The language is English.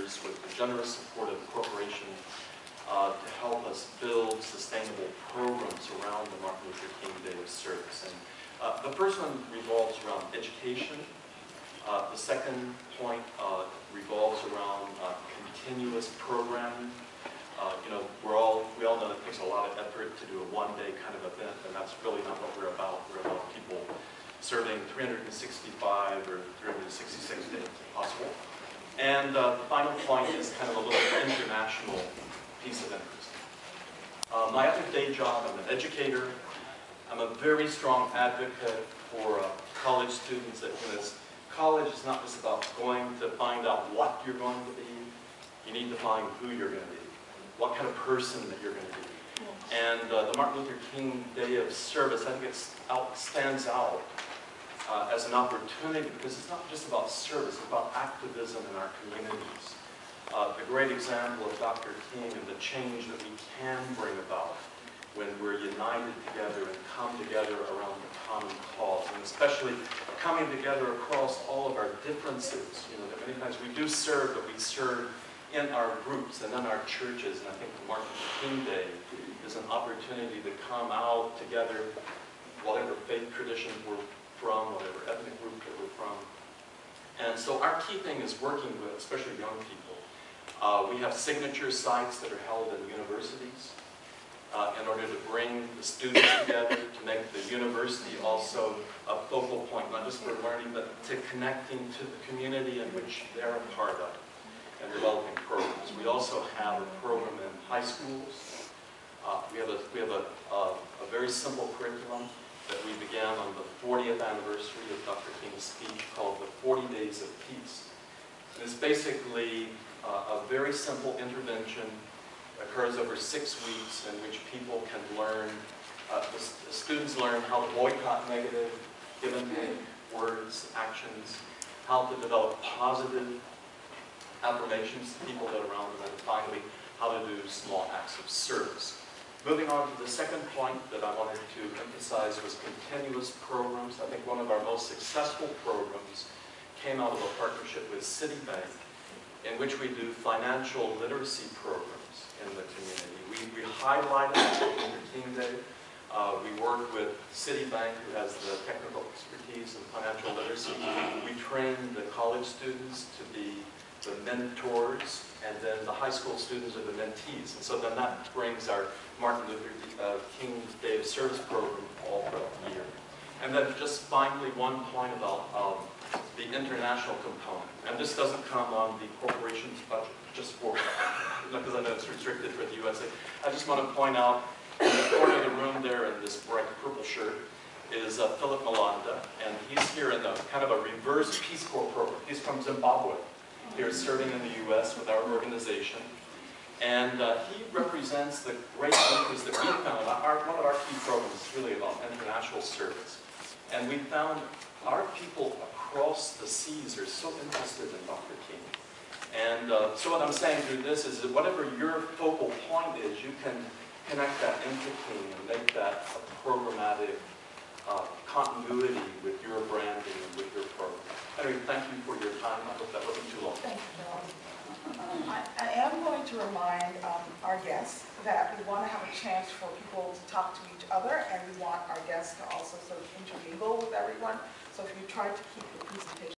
years with the generous support of the corporation to help us build sustainable programs around the Martin Luther King Day of Service. And the first one revolves around education. The second point revolves around continuous programming. We all know it takes a lot of effort to do a one-day kind of event, and that's really not what we're about. We're about people serving 365 or 366 days if possible. And the final point is kind of a little international piece of interest. My other day job, I'm an educator. I'm a very strong advocate for college students. College is not just about going to find out what you're going to be. You need to find who you're going to be, what kind of person that you're going to be. And the Martin Luther King Day of Service, I think it stands out as an opportunity because it's not just about service, it's about activism in our communities. The great example of Dr. King and the change that we can bring about when we're united together and come together around the common cause, and especially coming together across all of our differences. That many times we do serve, but we serve in our groups and in our churches, and I think the Martin Luther King Day is an opportunity to come out together, whatever faith tradition we're from, whatever ethnic group that we're from. And so our key thing is working with, especially young people. We have signature sites that are held in universities in order to bring the students together, to make the university also a focal point, not just for learning, but to connecting to the community in which they're a part of and developing programs. We also have a program in high schools. We have a very simple curriculum that we began on the 40th anniversary of Dr. King's speech called the 40 Days of Peace. And it's basically a very simple intervention, occurs over 6 weeks, in which people can learn, the students learn how to boycott negative, give and take, words, actions, how to develop positive affirmations to people that are around them, and finally, how to do small acts of service. Moving on to the second point that I wanted to emphasize was continuous programs. I think one of our most successful programs came out of a partnership with Citibank, in which we do financial literacy programs in the community. We highlight Martin Luther King Day. We work with Citibank, who has the technical expertise in financial literacy. We train the college students to be the mentors, and then the high school students are the mentees. And so then that brings our Martin Luther King Day of Service program all throughout the year. And then just finally, one point about the international component. And this doesn't come on the corporation's budget, just for, because I know it's restricted for the USA. I just want to point out, in the corner of the room there in this bright purple shirt is Philip Malanda, and he's here in a kind of a reverse Peace Corps program. He's from Zimbabwe, here serving in the US with our organization. And he represents the great interest that we found. One of our key programs is really about international service. And we found our people across the seas are so interested in Dr. King. And so what I'm saying through this is that whatever your focal point is, you can connect that into King and make that a programmatic continuity with your branding and with your program. Anyway, thank you for your time. I hope that wasn't too long. Thank you, Bill. I am going to remind our guests that we want to have a chance for people to talk to each other, and we want our guests to also sort of intermingle with everyone. So if you try to keep your presentation